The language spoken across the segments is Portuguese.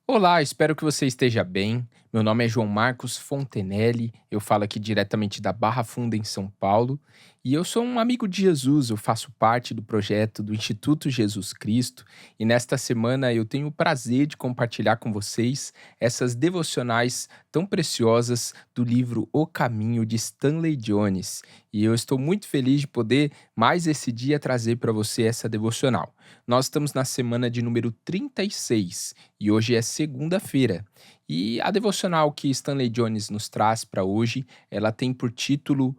Olá, espero que você esteja bem. Meu nome é João Marcos Fontenelle, eu falo aqui diretamente da Barra Funda, em São Paulo, e eu sou um amigo de Jesus, eu faço parte do projeto do Instituto Jesus Cristo, e nesta semana eu tenho o prazer de compartilhar com vocês essas devocionais tão preciosas do livro O Caminho de Stanley Jones. E eu estou muito feliz de poder, mais esse dia, trazer para você essa devocional. Nós estamos na semana de número 36 e hoje é segunda-feira. E a devocional que Stanley Jones nos traz para hoje, ela tem por título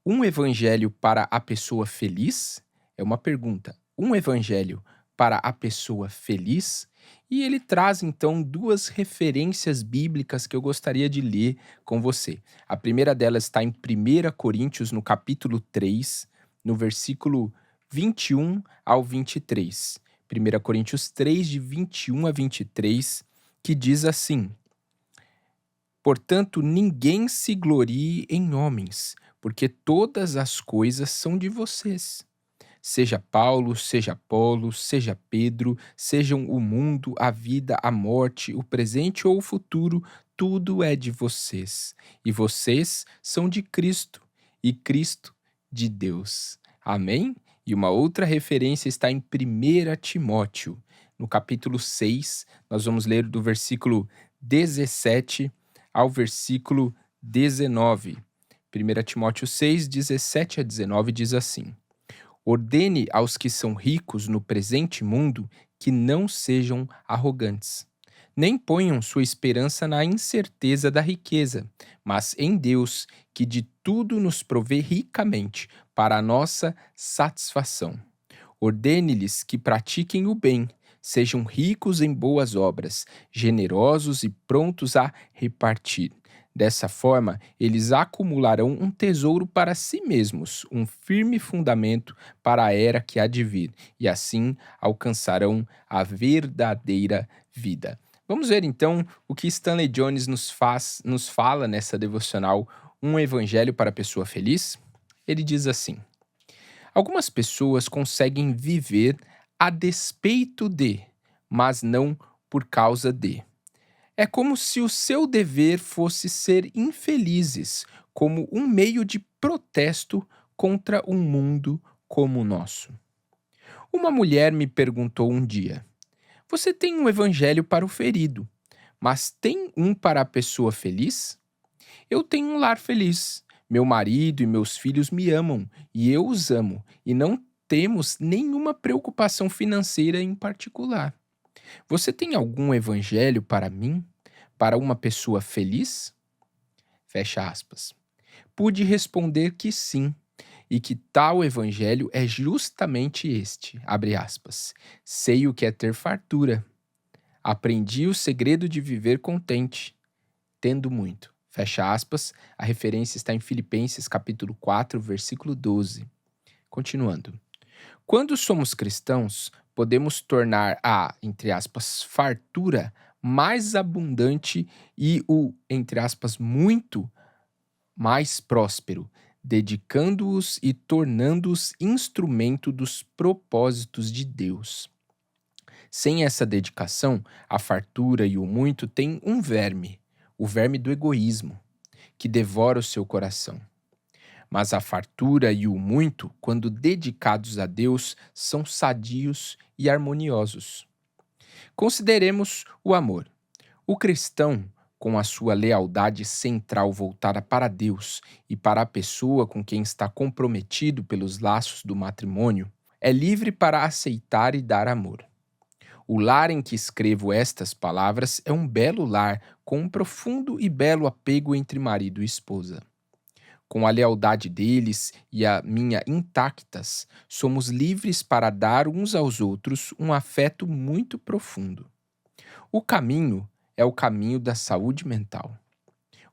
Um Evangelho para a Pessoa Feliz? É uma pergunta. Um Evangelho para a Pessoa Feliz? E ele traz então duas referências bíblicas que eu gostaria de ler com você. A primeira delas está em 1 Coríntios, no capítulo 3, no versículo 21 ao 23. 1 Coríntios 3, de 21 a 23, que diz assim: Portanto, ninguém se glorie em homens, porque todas as coisas são de vocês. Seja Paulo, seja Apolo, seja Pedro, sejam o mundo, a vida, a morte, o presente ou o futuro, tudo é de vocês. E vocês são de Cristo, e Cristo de Deus. Amém? E uma outra referência está em 1 Timóteo, no capítulo 6, nós vamos ler do versículo 17 ao versículo 19. 1 Timóteo 6, 17 a 19 diz assim: Ordene aos que são ricos no presente mundo que não sejam arrogantes. Nem ponham sua esperança na incerteza da riqueza, mas em Deus, que de tudo nos provê ricamente para a nossa satisfação. Ordene-lhes que pratiquem o bem, sejam ricos em boas obras, generosos e prontos a repartir. Dessa forma, eles acumularão um tesouro para si mesmos, um firme fundamento para a era que há de vir, e assim alcançarão a verdadeira vida. Vamos ver então o que Stanley Jones nos fala nessa devocional, Um Evangelho para a Pessoa Feliz? Ele diz assim: Algumas pessoas conseguem viver a despeito de, mas não por causa de. É como se o seu dever fosse ser infelizes, como um meio de protesto contra um mundo como o nosso. Uma mulher me perguntou um dia: Você tem um evangelho para o ferido, mas tem um para a pessoa feliz? Eu tenho um lar feliz. Meu marido e meus filhos me amam e eu os amo, e não temos nenhuma preocupação financeira em particular. Você tem algum evangelho para mim? Para uma pessoa feliz? Fecha aspas. Pude responder que sim, e que tal evangelho é justamente este, abre aspas. Sei o que é ter fartura. Aprendi o segredo de viver contente, tendo muito. Fecha aspas, a referência está em Filipenses capítulo 4, versículo 12. Continuando. Quando somos cristãos, podemos tornar a, entre aspas, fartura mais abundante e o, entre aspas, muito mais próspero, dedicando-os e tornando-os instrumento dos propósitos de Deus. Sem essa dedicação, a fartura e o muito têm um verme, o verme do egoísmo, que devora o seu coração. Mas a fartura e o muito, quando dedicados a Deus, são sadios e harmoniosos. Consideremos o amor. O cristão, com a sua lealdade central voltada para Deus e para a pessoa com quem está comprometido pelos laços do matrimônio, é livre para aceitar e dar amor. O lar em que escrevo estas palavras é um belo lar, com um profundo e belo apego entre marido e esposa. Com a lealdade deles e a minha intactas, somos livres para dar uns aos outros um afeto muito profundo. O caminho é o caminho da saúde mental.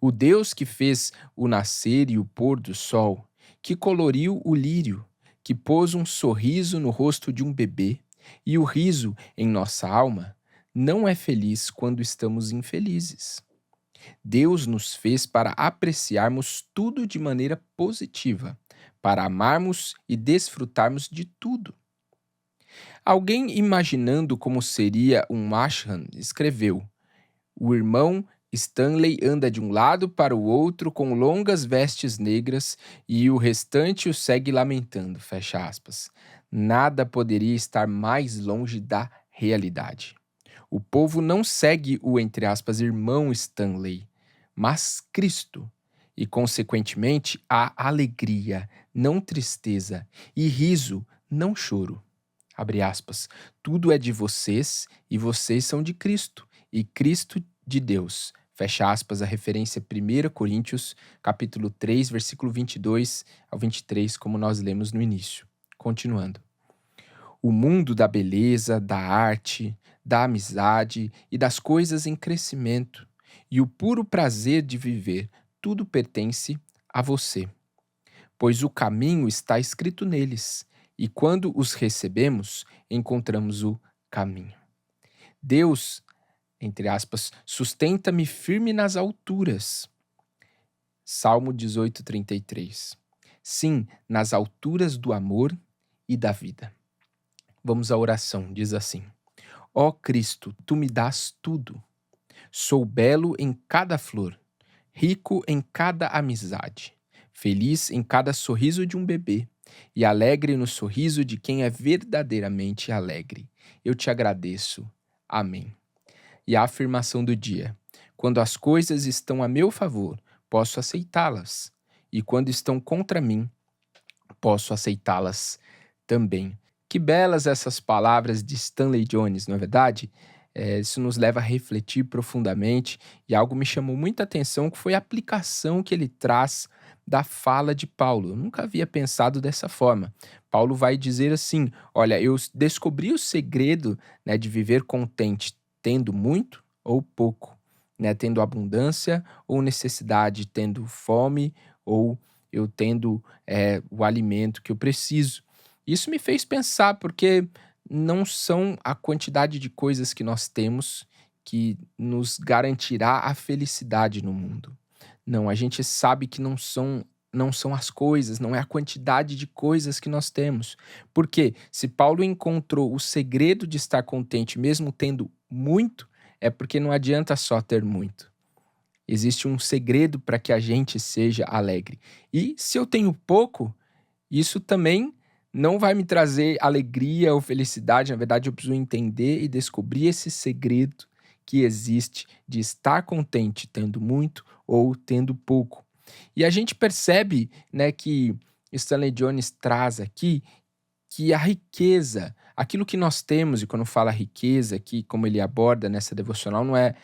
O Deus que fez o nascer e o pôr do sol, que coloriu o lírio, que pôs um sorriso no rosto de um bebê e o riso em nossa alma, não é feliz quando estamos infelizes. Deus nos fez para apreciarmos tudo de maneira positiva, para amarmos e desfrutarmos de tudo. Alguém imaginando como seria um ashram escreveu: O irmão Stanley anda de um lado para o outro com longas vestes negras e o restante o segue lamentando, fecha aspas. Nada poderia estar mais longe da realidade. O povo não segue o, entre aspas, irmão Stanley, mas Cristo. E, consequentemente, há alegria, não tristeza, e riso, não choro. Abre aspas. Tudo é de vocês e vocês são de Cristo, e Cristo de Deus. Fecha aspas, a referência 1 Coríntios, capítulo 3, versículo 22 ao 23, como nós lemos no início. Continuando. O mundo da beleza, da arte, da amizade e das coisas em crescimento, e o puro prazer de viver, tudo pertence a você, pois o caminho está escrito neles, e quando os recebemos, encontramos o caminho. Deus, entre aspas, sustenta-me firme nas alturas. Salmo 18:33. Sim, nas alturas do amor e da vida. Vamos à oração, diz assim: Ó Cristo, tu me dás tudo. Sou belo em cada flor, rico em cada amizade, feliz em cada sorriso de um bebê e alegre no sorriso de quem é verdadeiramente alegre. Eu te agradeço. Amém. E a afirmação do dia: quando as coisas estão a meu favor, posso aceitá-las, e quando estão contra mim, posso aceitá-las também. Que belas essas palavras de Stanley Jones, não é verdade? Isso nos leva a refletir profundamente e algo me chamou muita atenção que foi a aplicação que ele traz da fala de Paulo. Eu nunca havia pensado dessa forma. Paulo vai dizer assim: olha, eu descobri o segredo, né, de viver contente tendo muito ou pouco, né, tendo abundância ou necessidade, tendo fome ou eu tendo o alimento que eu preciso. Isso me fez pensar, porque não são a quantidade de coisas que nós temos que nos garantirá a felicidade no mundo. Não, a gente sabe que não são as coisas, não é a quantidade de coisas que nós temos. Porque se Paulo encontrou o segredo de estar contente mesmo tendo muito, é porque não adianta só ter muito. Existe um segredo para que a gente seja alegre. E se eu tenho pouco, isso também não vai me trazer alegria ou felicidade. Na verdade, eu preciso entender e descobrir esse segredo que existe de estar contente tendo muito ou tendo pouco. E a gente percebe, né, que Stanley Jones traz aqui que a riqueza, aquilo que nós temos, e quando fala riqueza aqui, como ele aborda nessa devocional, não é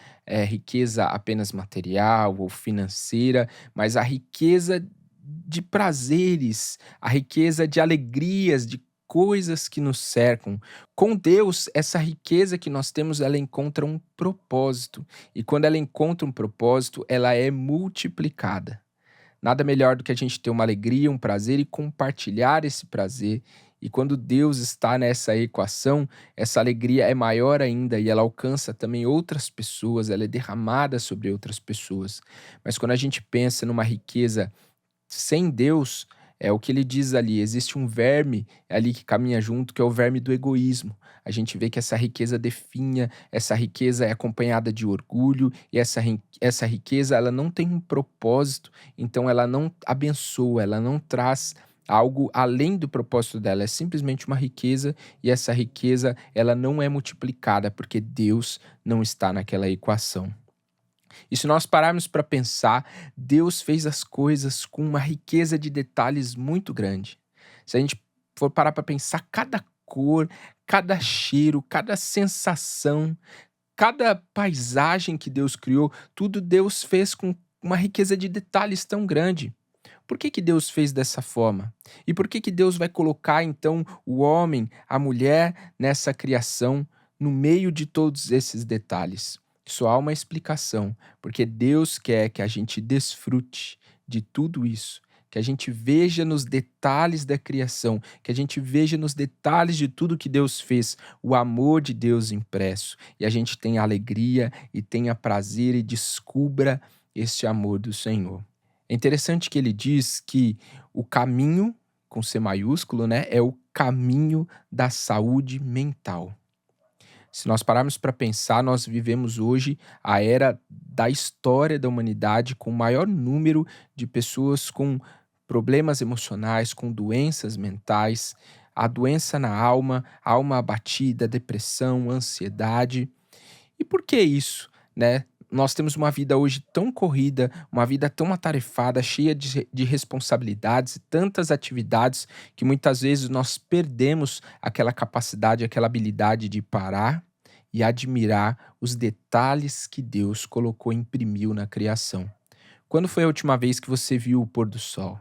riqueza apenas material ou financeira, mas a riqueza de prazeres, a riqueza de alegrias, de coisas que nos cercam. Com Deus, essa riqueza que nós temos, ela encontra um propósito. E quando ela encontra um propósito, ela é multiplicada. Nada melhor do que a gente ter uma alegria, um prazer e compartilhar esse prazer. E quando Deus está nessa equação, essa alegria é maior ainda e ela alcança também outras pessoas, ela é derramada sobre outras pessoas. Mas quando a gente pensa numa riqueza sem Deus, é o que ele diz ali, existe um verme ali que caminha junto, que é o verme do egoísmo. A gente vê que essa riqueza definha, essa riqueza é acompanhada de orgulho, e essa riqueza ela não tem um propósito, então ela não abençoa, ela não traz algo além do propósito dela, é simplesmente uma riqueza, e essa riqueza ela não é multiplicada, porque Deus não está naquela equação. E se nós pararmos para pensar, Deus fez as coisas com uma riqueza de detalhes muito grande. Se a gente for parar para pensar, cada cor, cada cheiro, cada sensação, cada paisagem que Deus criou, tudo Deus fez com uma riqueza de detalhes tão grande. Por que que Deus fez dessa forma? E por que que Deus vai colocar então o homem, a mulher nessa criação, no meio de todos esses detalhes? Só há uma explicação, porque Deus quer que a gente desfrute de tudo isso, que a gente veja nos detalhes da criação, que a gente veja nos detalhes de tudo que Deus fez, o amor de Deus impresso, e a gente tenha alegria e tenha prazer e descubra este amor do Senhor. É interessante que ele diz que o caminho, com C maiúsculo, né, é o caminho da saúde mental. Se nós pararmos para pensar, nós vivemos hoje a era da história da humanidade com o maior número de pessoas com problemas emocionais, com doenças mentais, a doença na alma, alma abatida, depressão, ansiedade. E por que isso, né? Nós temos uma vida hoje tão corrida, uma vida tão atarefada, cheia de responsabilidades e tantas atividades que muitas vezes nós perdemos aquela capacidade, aquela habilidade de parar e admirar os detalhes que Deus colocou, imprimiu na criação. Quando foi a última vez que você viu o pôr do sol?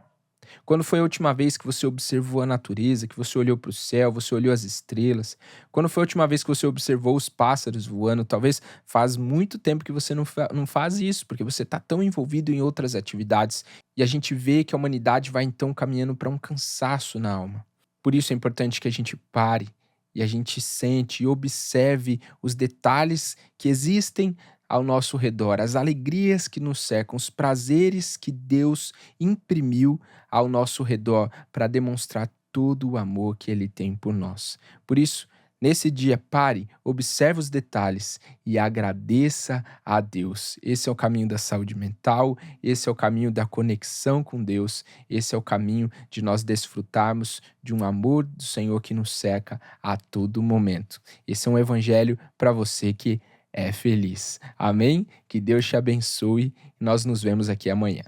Quando foi a última vez que você observou a natureza, que você olhou para o céu, você olhou as estrelas? Quando foi a última vez que você observou os pássaros voando? Talvez faz muito tempo que você não faz isso, porque você está tão envolvido em outras atividades. E a gente vê que a humanidade vai então caminhando para um cansaço na alma. Por isso é importante que a gente pare e a gente sente e observe os detalhes que existem ao nosso redor, as alegrias que nos cercam, os prazeres que Deus imprimiu ao nosso redor para demonstrar todo o amor que Ele tem por nós. Por isso, nesse dia, pare, observe os detalhes e agradeça a Deus. Esse é o caminho da saúde mental, esse é o caminho da conexão com Deus, esse é o caminho de nós desfrutarmos de um amor do Senhor que nos cerca a todo momento. Esse é um evangelho para você que é feliz. Amém? Que Deus te abençoe. Nós nos vemos aqui amanhã.